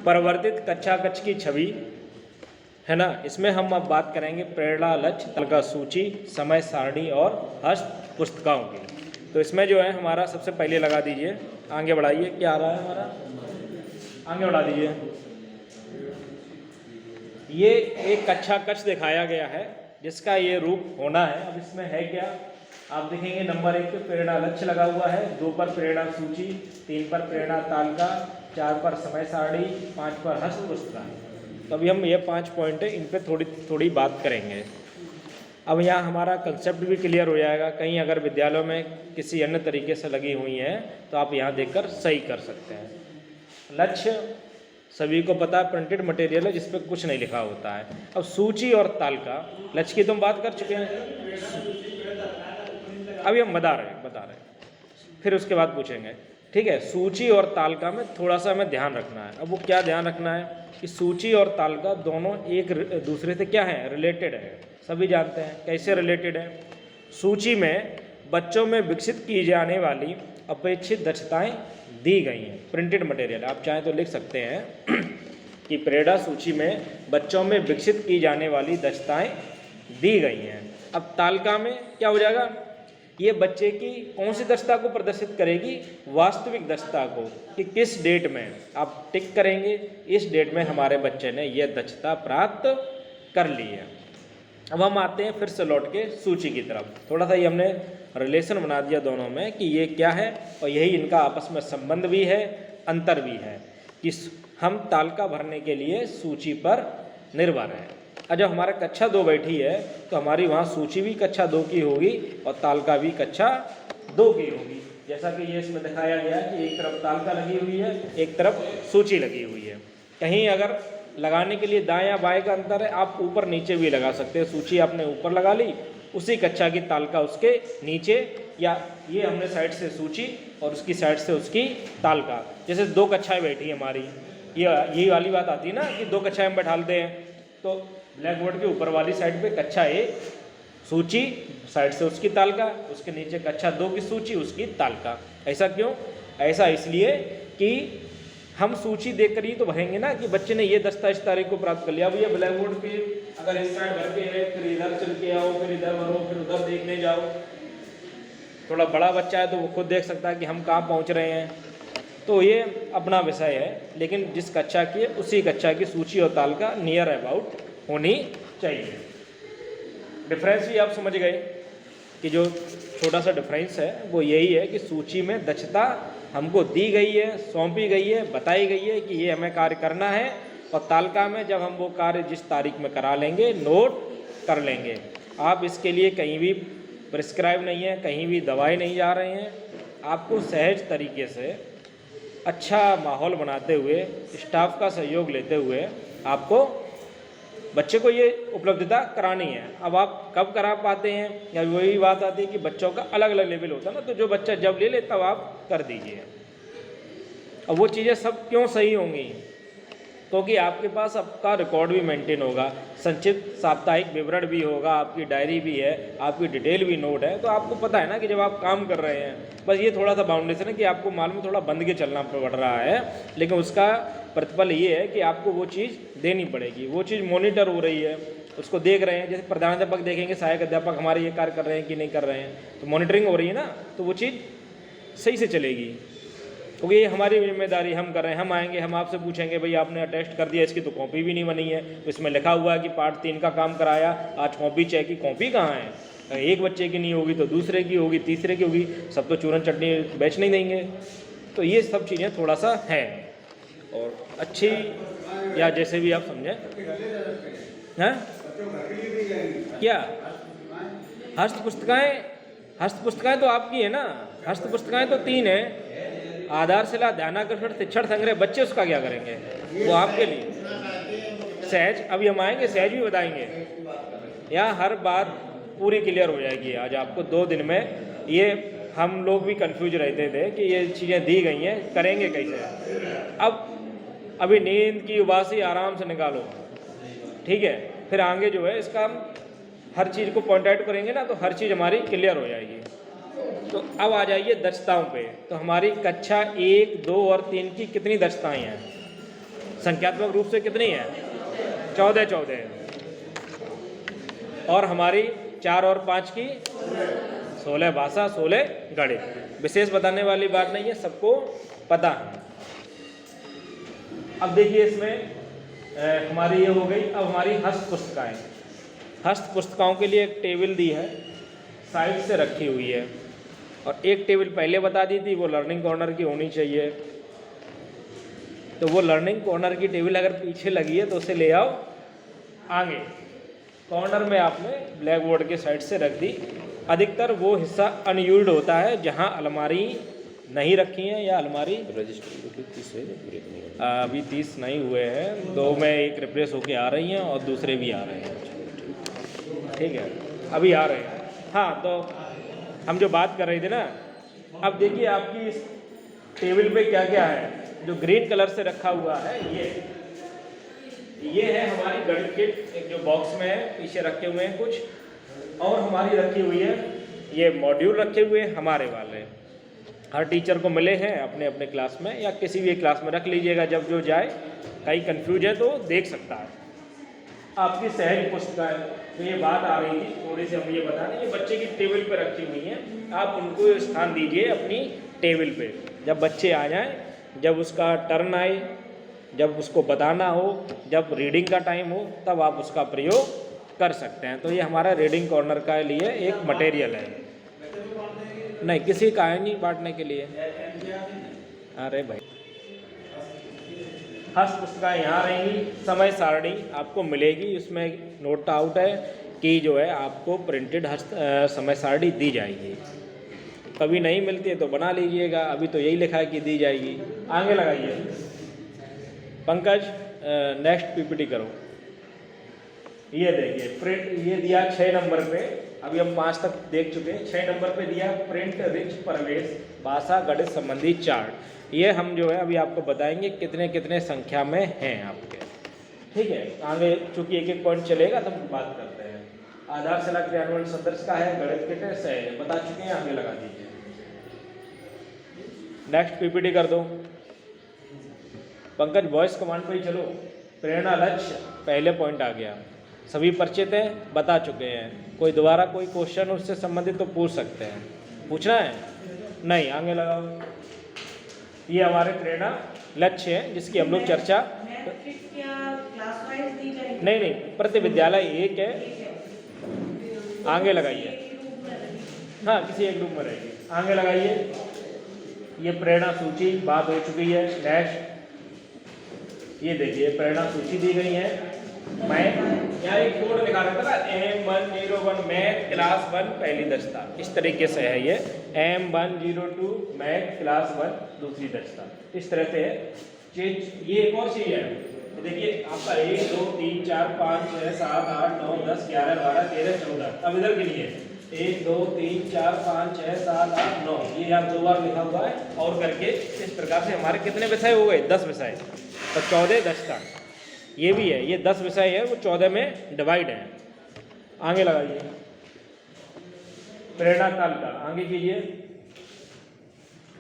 परिवर्तित कक्षा कक्ष की छवि है ना। इसमें हम अब बात करेंगे प्रेरणा, लक्ष्य, तालिका, सूची, समय सारणी और हस्त पुस्तिकाओं की। तो इसमें जो है हमारा सबसे पहले लगा दीजिए, आगे बढ़ाइए, क्या आ रहा है हमारा, आगे बढ़ा दीजिए। ये एक कक्षा कक्ष दिखाया गया है जिसका ये रूप होना है। अब इसमें है क्या, आप देखेंगे नंबर 1 पे प्रेरणा लक्ष्य लगा हुआ है, 2 पर प्रेरणा सूची, 3 पर प्रेरणा तालिका, 4 पर समय सारणी, 5 पर हस्त पुस्तिका। तो अभी हम ये 5 पॉइंट है, इन पे थोड़ी बात करेंगे। अब यहाँ हमारा कंसेप्ट भी क्लियर हो जाएगा। कहीं अगर विद्यालयों में किसी अन्य तरीके से लगी हुई हैं तो आप यहाँ देखकर सही कर सकते हैं। लक्ष्य सभी को पता है, प्रिंटेड मटेरियल है जिस पर कुछ नहीं लिखा होता है। अब सूची और तालिका, लक्ष्य की तुम बात कर चुके हैं, अभी हम बता रहे हैं, फिर उसके बाद पूछेंगे, ठीक है। सूची और तालिका में थोड़ा सा हमें ध्यान रखना है। अब वो क्या ध्यान रखना है कि सूची और तालिका दोनों एक दूसरे से क्या है, रिलेटेड है। सभी जानते हैं कैसे रिलेटेड है। सूची में बच्चों में विकसित की जाने वाली अपेक्षित दक्षताएं दी गई हैं, प्रिंटेड मटेरियल। आप चाहें तो लिख सकते हैं कि प्रेरणा सूची में बच्चों में विकसित की जाने वाली दक्षताएं दी गई हैं। अब तालिका में क्या हो जाएगा, ये बच्चे की कौन सी दक्षता को प्रदर्शित करेगी, वास्तविक दक्षता को, कि किस डेट में आप टिक करेंगे, इस डेट में हमारे बच्चे ने ये दक्षता प्राप्त कर ली है। अब हम आते हैं फिर से लौट के सूची की तरफ। थोड़ा सा ये हमने रिलेशन बना दिया दोनों में कि ये क्या है, और यही इनका आपस में संबंध भी है, अंतर भी है कि हम तालिका भरने के लिए सूची पर निर्भर हैं। और जब हमारा कक्षा 2 बैठी है तो हमारी वहाँ सूची भी कक्षा 2 की होगी और तालिका भी कक्षा 2 की होगी। जैसा कि ये इसमें दिखाया गया है कि एक तरफ तालिका लगी हुई है, एक तरफ सूची लगी हुई है। कहीं अगर लगाने के लिए दाएं या बाएं का अंतर है, आप ऊपर नीचे भी लगा सकते हैं। सूची आपने ऊपर लगा ली, उसी कक्षा की तालिका उसके नीचे, या ये हमने साइड से सूची और उसकी साइड से उसकी तालिका। जैसे 2 कक्षाएं बैठी है हमारी, यही वाली बात आती है ना कि 2 कक्षाएं हम बैठाते हैं। तो ब्लैक बोर्ड के ऊपर वाली साइड पे कक्षा 1 सूची, साइड से उसकी तालिका, उसके नीचे कक्षा 2 की सूची, उसकी तालिका। ऐसा क्यों, ऐसा इसलिए कि हम सूची देखकर ही तो भरेंगे ना कि बच्चे ने ये दस्ता इस तारीख को प्राप्त कर लिया। अब ये ब्लैक बोर्ड पे अगर इस साइड भर के है, फिर इधर चल के आओ, फिर इधर भरो, फिर उधर देखने जाओ। थोड़ा बड़ा बच्चा है तो वो खुद देख सकता है कि हम कहाँ पहुँच रहे हैं। तो ये अपना विषय है, लेकिन जिस कक्षा की है उसी कक्षा की सूची और तालिका नियर अबाउट होनी चाहिए। डिफरेंस भी आप समझ गए कि जो छोटा सा डिफरेंस है वो यही है कि सूची में दक्षता हमको दी गई है, सौंपी गई है, बताई गई है कि ये हमें कार्य करना है, और तालिका में जब हम वो कार्य जिस तारीख में करा लेंगे नोट कर लेंगे। आप इसके लिए कहीं भी प्रिस्क्राइब नहीं है, कहीं भी दवाई नहीं जा रहे हैं। आपको सहज तरीके से अच्छा माहौल बनाते हुए, स्टाफ का सहयोग लेते हुए आपको बच्चे को ये उपलब्धता करानी है। अब आप कब करा पाते हैं, या वही बात आती है कि बच्चों का अलग अलग लेवल होता है ना, तो जो बच्चा जब ले ले तब आप कर दीजिए। अब वो चीज़ें सब क्यों सही होंगी, क्योंकि आपके पास आपका रिकॉर्ड भी मेंटेन होगा, संक्षिप्त साप्ताहिक विवरण भी होगा, आपकी डायरी भी है, आपकी डिटेल भी नोट है। तो आपको पता है ना कि जब आप काम कर रहे हैं, बस ये थोड़ा सा बाउंडेशन है कि आपको मालूम थोड़ा बंद के चलना पड़ रहा है, लेकिन उसका प्रतिफल ये है कि आपको वो चीज़ देनी पड़ेगी। वो चीज़ मॉनिटर हो रही है, उसको देख रहे हैं। जैसे प्रधानाध्यापक देखेंगे सहायक अध्यापक हमारे ये कार्य कर रहे हैं कि नहीं कर रहे हैं, तो मॉनिटरिंग हो रही है ना, तो वो चीज़ सही से चलेगी। क्योंकि ये हमारी जिम्मेदारी, हम कर रहे हैं। हम आएंगे, हम आपसे पूछेंगे भाई आपने अटेस्ट कर दिया, इसकी तो कॉपी भी नहीं बनी है, इसमें लिखा हुआ है कि पार्ट 3 का काम कराया, आज कॉपी चेक की, कॉपी कहाँ है? एक बच्चे की नहीं होगी तो दूसरे की होगी, तीसरे की होगी, सब तो चूरन चटनी बेच नहीं देंगे। तो ये सब चीज़ें थोड़ा सा है, और अच्छी या जैसे भी आप समझें हैं क्या। हस्त पुस्तिकाएँ तो आपकी है ना, हस्त पुस्तिकाएँ तो 3 है, आधारशिला, ध्यानाकर्षण, शिक्षण संग्रह। बच्चे उसका क्या करेंगे, वो आपके लिए। सहज अभी हम आएंगे, सहज भी बताएंगे। यहाँ हर बात पूरी क्लियर हो जाएगी आज आपको 2 दिन में। ये हम लोग भी कंफ्यूज रहते थे कि ये चीज़ें दी गई हैं, करेंगे कैसे। अब अभी नींद की उबासी आराम से निकालो, ठीक है। फिर आगे जो है इसका हम हर चीज़ को पॉइंट आउट करेंगे ना, तो हर चीज़ हमारी क्लियर हो जाएगी। तो अब आ जाइए दक्षताओं पे। तो हमारी कक्षा 1, 2 और 3 की कितनी दक्षताएं हैं? संख्यात्मक रूप से कितनी है? 14 है। और हमारी 4 और 5 की 16 भाषा 16 गणित। विशेष बताने वाली बात नहीं है, सबको पता है। अब देखिए इसमें हमारी ये हो गई। अब हमारी हस्त पुस्तिकाएँ, हस्त पुस्तिकाओं के लिए एक टेबल दी है, साइड से रखी हुई है। और एक टेबल पहले बता दी थी, वो लर्निंग कॉर्नर की होनी चाहिए। तो वो लर्निंग कॉर्नर की टेबल अगर पीछे लगी है तो उसे ले आओ आगे। कॉर्नर में आपने ब्लैक बोर्ड के साइड से रख दी। अधिकतर वो हिस्सा अनयूज्ड होता है जहाँ अलमारी नहीं रखी है या अलमारी अभी 30 नहीं हुए हैं, 2 में एक रिप्लेस होके आ रही हैं और दूसरे भी आ रहे हैं। ठीक है, अभी आ रहे हैं। हाँ, तो हम जो बात कर रहे थे ना, अब देखिए आपकी इस टेबल पे क्या क्या है। जो ग्रीन कलर से रखा हुआ है ये है हमारी गणित किट, एक जो बॉक्स में है, पीछे रखे हुए हैं कुछ। और हमारी रखी हुई है ये मॉड्यूल रखे हुए हैं हमारे वाले, हर टीचर को मिले हैं अपने अपने क्लास में, या किसी भी क्लास में रख लीजिएगा। जब जो जाए कहीं कंफ्यूज है तो देख सकता है। आपकी सहज पुस्तकाएं, तो ये बात आ रही थी थोड़ी सी, हम ये बता दें, ये बच्चे की टेबल पे रखी हुई हैं। आप उनको स्थान दीजिए अपनी टेबल पे। जब बच्चे आ जाएं, जब उसका टर्न आए, जब उसको बताना हो, जब रीडिंग का टाइम हो, तब आप उसका प्रयोग कर सकते हैं। तो ये हमारा रीडिंग कॉर्नर का लिए एक मटेरियल है। नहीं, किसी का है नहीं बांटने के लिए। अरे भाई, हस्त पुस्तकाएँ यहाँ रहेंगी। समय सारणी आपको मिलेगी, उसमें नोट आउट है कि जो है आपको प्रिंटेड समय सारणी दी जाएगी। कभी नहीं मिलती है तो बना लीजिएगा, अभी तो यही लिखा है कि दी जाएगी। आगे लगाइए पंकज, नेक्स्ट पीपीटी करो। ये देखिए प्रिंट, ये दिया 6 नंबर पे, अभी हम 5 तक देख चुके हैं। 6 नंबर पे दिया प्रिंट रिच प्रवेश भाषा गणित संबंधी चार्ट। ये हम जो है अभी आपको बताएंगे कितने कितने संख्या में हैं आपके। ठीक है, आगे चूंकि एक एक पॉइंट चलेगा तो हम बात करते हैं। आधारशिला क्रियान्वयन सदस्य का है, गणित किट है, बता चुके हैं, आगे लगा दीजिए। नेक्स्ट पीपीटी कर दो पंकज, वॉइस कमांड पे ही चलो। प्रेरणा लक्ष्य पहले पॉइंट आ गया, सभी परिचित हैं, बता चुके हैं। कोई दोबारा कोई क्वेश्चन उससे संबंधित तो पूछ सकते हैं। पूछना है? नहीं, आगे लगाओ। ये हमारे प्रेरणा लक्ष्य है जिसकी हम लोग चर्चा। नहीं, प्रति विद्यालय एक है। आगे लगाइए। हाँ, किसी एक ग्रुप में रहेगी। आगे लगाइए। ये प्रेरणा सूची बात हो चुकी है। नेक्स्ट, ये देखिए प्रेरणा सूची दी गई है। मैं यहाँ एक कोड लिखा रहता ना, M101 मैथ क्लास 1 पहली दस्ता, इस तरीके से है ये। M102 मैथ क्लास 1 दूसरी दस्ता, इस तरह से है चीज। ये एक और चीज है, देखिए आपका 1 2 3 4 5 6 7 8 9 10 11 12 13 14। अब इधर गिनिए, 1 2 3 4 5 6 7 8 9, ये यहाँ 2 बार लिखा हुआ है। और करके इस प्रकार से हमारे कितने विषय हो गए? 10 विषय, तो 14 दस्ता ये भी है। ये 10 विषय है, वो 14 में डिवाइड है। आगे लगाइए। प्रेरणा तालिका आगे कीजिए।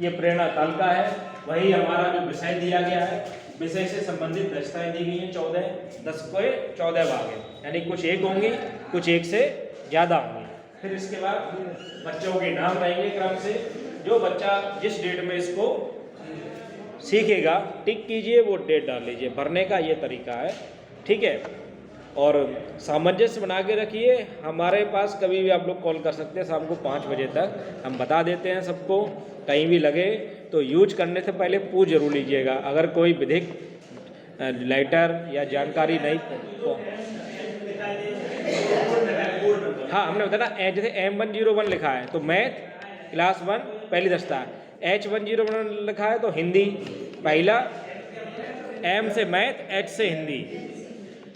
ये प्रेरणा तालिका है, वही हमारा जो विषय दिया गया है, विषय से संबंधित दस्ताएं दी गई हैं 14। 10 को 14 भाग है, यानी कुछ एक होंगी, कुछ एक से ज़्यादा होंगी। फिर इसके बाद बच्चों के नाम रहेंगे क्रम से। जो बच्चा जिस डेट में इसको सीखेगा, टिक कीजिए, वो डेट डाल लीजिए। भरने का ये तरीका है, ठीक है। और सामंजस्य बना के रखिए। हमारे पास कभी भी आप लोग कॉल कर सकते हैं, शाम को 5 बजे तक हम बता देते हैं सबको। कहीं भी लगे तो यूज करने से पहले पूछ जरूर लीजिएगा। अगर कोई विधिक लेटर या जानकारी नहीं, हाँ हमने बताया ना, जैसे M101 लिखा है तो मैथ क्लास 1 पहली दस्ता है। H101 लिखा है तो हिंदी पहला, M से मैथ, H से हिंदी।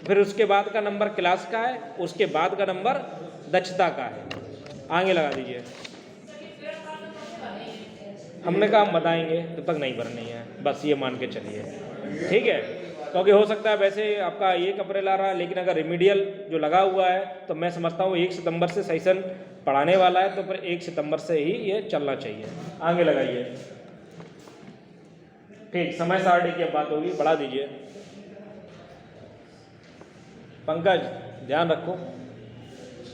फिर उसके बाद का नंबर क्लास का है, उसके बाद का नंबर दक्षता का है। आगे लगा दीजिए। हमने कहा हम बताएंगे, तब तक नहीं भरनी है, बस ये मान के चलिए, ठीक है। क्योंकि हो सकता है वैसे आपका 1 अप्रैल आ रहा है, लेकिन अगर रिमीडियल जो लगा हुआ है तो मैं समझता हूँ 1 सितंबर से सेशन पढ़ाने वाला है, तो फिर 1 सितंबर से ही ये चलना चाहिए। आगे लगाइए। ठीक, समय सारणी की बात होगी, बढ़ा दीजिए। पंकज ध्यान रखो,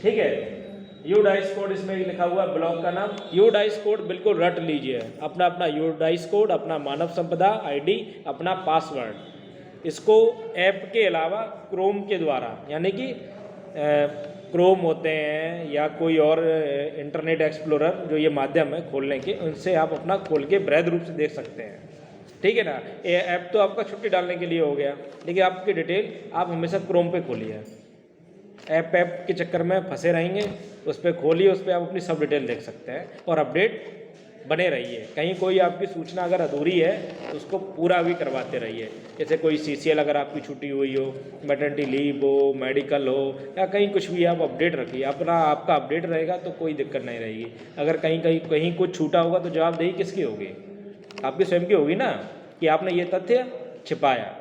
ठीक है। यू डाइस कोड इसमें लिखा हुआ है, ब्लॉक का नाम यू डाइस कोड, बिल्कुल रट लीजिए अपना अपना यू डाइस कोड, अपना मानव संपदा आईडी, अपना पासवर्ड। इसको ऐप के अलावा क्रोम के द्वारा, यानी कि क्रोम होते हैं या कोई और इंटरनेट एक्सप्लोरर जो ये माध्यम है खोलने के, उनसे आप अपना खोल के वृहद रूप से देख सकते हैं, ठीक है ना। ये ऐप तो आपका छुट्टी डालने के लिए हो गया, लेकिन आपकी डिटेल आप हमेशा क्रोम पे खोलिए। ऐप के चक्कर में फंसे रहेंगे, उस पर खोलिए, उस पर आप अपनी सब डिटेल देख सकते हैं और अपडेट बने रहिए। कहीं कोई आपकी सूचना अगर अधूरी है तो उसको पूरा भी करवाते रहिए। जैसे कोई CCL अगर आपकी छुट्टी हुई हो, मैटरनिटी लीव हो, मेडिकल हो, या कहीं कुछ भी, आप अपडेट रखिए। आपका अपडेट रहेगा तो कोई दिक्कत नहीं रहेगी। अगर कहीं कुछ छूटा होगा तो जवाबदेही किसकी होगी? आपकी स्वयं की होगी ना, कि आपने ये तथ्य छिपाया।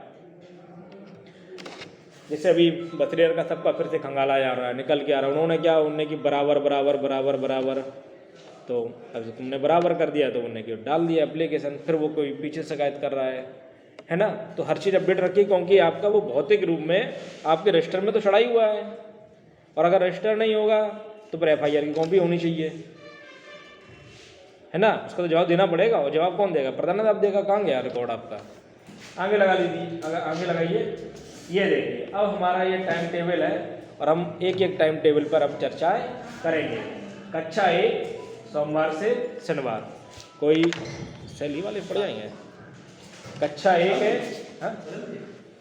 जैसे अभी बथरेर का सबका फिर से खंगाला जा रहा है, निकल के आ रहा है। उन्होंने क्या, उनने की बराबर बराबर बराबर बराबर, तो अब तुमने बराबर कर दिया तो उन्होंने क्यों डाल दिया एप्लीकेशन, फिर वो कोई पीछे शिकायत कर रहा है ना। तो हर चीज़ अपडेट रखिए, क्योंकि आपका वो भौतिक रूप में आपके रजिस्टर में तो चढ़ा ही हुआ है, और अगर रजिस्टर नहीं होगा तो फिर FIR की कॉपी होनी चाहिए, है ना। उसका तो जवाब देना पड़ेगा, और जवाब कौन देगा? प्रधान आप देगा। कहाँ गया रिकॉर्ड आपका? आगे लगा दीजिए, आगे लगाइए। ये देखिए, अब हमारा ये टाइम टेबल है, और हम एक एक टाइम टेबल पर अब चर्चाएं करेंगे। कक्षा 1 सोमवार से शनिवार, कोई सैली वाले पढ़ जाएंगे। कक्षा 1 है, हाँ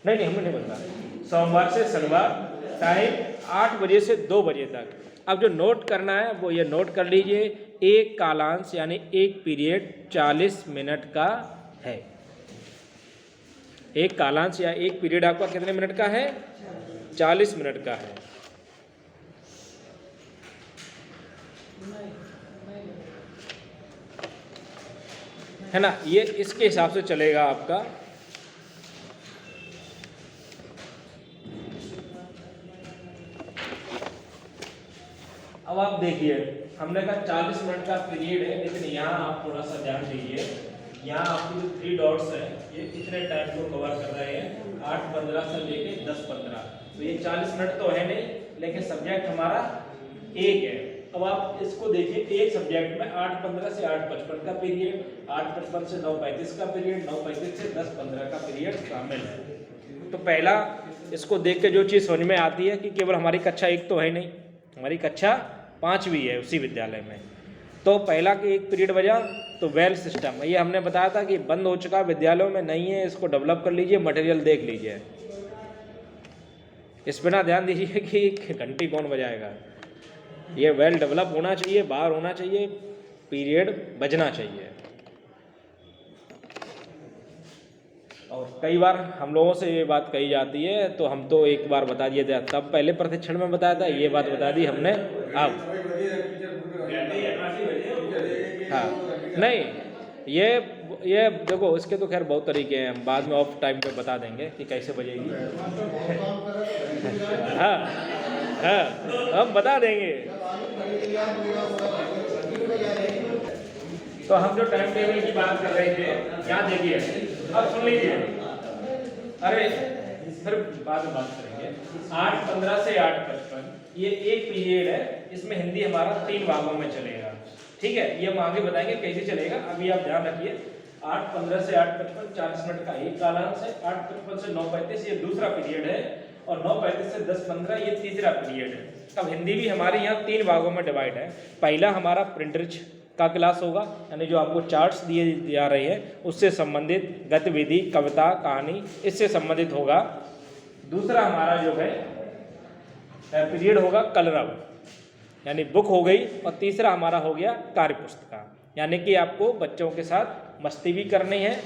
नहीं हमें नहीं बनता। सोमवार से शनिवार, टाइम 8 बजे से 2 बजे तक। अब जो नोट करना है वो ये नोट कर लीजिए, एक कालांश यानी एक पीरियड 40 मिनट का है। एक कालांश या एक पीरियड आपका कितने मिनट का है? 40 मिनट का है ना। ये इसके हिसाब से चलेगा आपका। अब आप देखिए, हमने कहा 40 मिनट का पीरियड है, लेकिन यहाँ आप थोड़ा सा ध्यान दीजिए। यहाँ आपकी जो 3 डॉट्स हैं ये कितने टाइम को कवर कर रहे हैं? 8:15 से लेके 10:15। तो ये 40 मिनट तो है नहीं, लेकिन सब्जेक्ट हमारा एक है। अब आप इसको देखिए, एक सब्जेक्ट में 8:15 से 8:55 का पीरियड, 8:55 से 9:35 का पीरियड, 9:35 से 10:15 का पीरियड शामिल है। तो पहला इसको देख के जो चीज़ समझ में आती है कि केवल हमारी कक्षा 1 तो है नहीं, हमारी कक्षा 5 भी है उसी विद्यालय में। तो पहला कि एक पीरियड बजा तो वेल सिस्टम, ये हमने बताया था कि बंद हो चुका विद्यालयों में, नहीं है, इसको डेवलप कर लीजिए, मटेरियल देख लीजिए। इस पर ना ध्यान दीजिए कि घंटी कौन बजाएगा। ये वेल डेवलप होना चाहिए, बाहर होना चाहिए, पीरियड बजना चाहिए। और कई बार हम लोगों से ये बात कही जाती है, तो हम तो एक बार बता दिए थे, तब पहले प्रशिक्षण में बताया था, ये बात बता दी हमने अब। हाँ नहीं, ये देखो, इसके तो खैर बहुत तरीके हैं, हम बाद में ऑफ टाइम पे बता देंगे कि कैसे बजेगी। हाँ हम बता देंगे। तो हम जो टाइम टेबल की बात कर रहे थे, यहाँ देखिए, अब सुन लीजिए, अरे फिर बाद में बात करेंगे। 8:15 से 8:55 ये एक पीरियड है, इसमें हिंदी हमारा 3 भागों में चलेगा, ठीक है। ये हम आगे बताएंगे कैसे चलेगा, अभी आप ध्यान रखिए। 8:15 से 8:55 40 मिनट का एक कालांश है, 8:55 से 9:35 ये दूसरा पीरियड है, और 9:35 से 10:15 ये तीसरा पीरियड है। अब हिंदी भी हमारे यहाँ 3 भागों में डिवाइड है। पहला हमारा प्रिंटरिच का क्लास होगा, यानी जो आपको चार्ट्स दिए जा रहे हैं उससे संबंधित गतिविधि, कविता, कहानी, इससे संबंधित होगा। दूसरा हमारा जो है पीरियड होगा कलरव, यानी बुक हो गई। और तीसरा हमारा हो गया कार्य पुस्तिका, यानी कि आपको बच्चों के साथ मस्ती भी करनी है,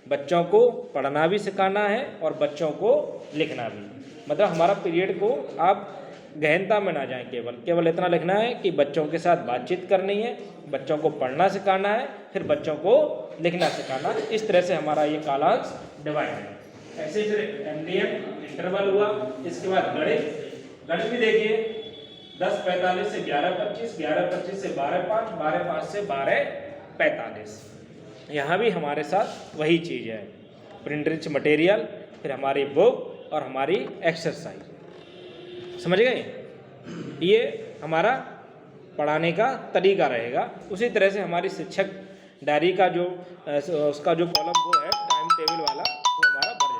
बच्चों को पढ़ना भी सिखाना है, और बच्चों को लिखना भी। मतलब हमारा पीरियड को आप गहनता में ना जाएं, केवल इतना लिखना है कि बच्चों के साथ बातचीत करनी है, बच्चों को पढ़ना सिखाना है, फिर बच्चों को लिखना सिखाना। इस तरह से हमारा ये कालांश डिवाइड है। ऐसे फिर MDM इंटरवल हुआ, इसके बाद गणित भी देखिए, 10:45 से 11:25, 11:25 से 12:05, 12:05 से 12:45। यहाँ भी हमारे साथ वही चीज़ है, प्रिंट रिच मटेरियल, फिर हमारी बुक और हमारी एक्सरसाइज। समझ गए? ये हमारा पढ़ाने का तरीका रहेगा। उसी तरह से हमारी शिक्षक डायरी का जो उसका जो कॉलम वो है टाइम टेबल वाला, वो हमारा भर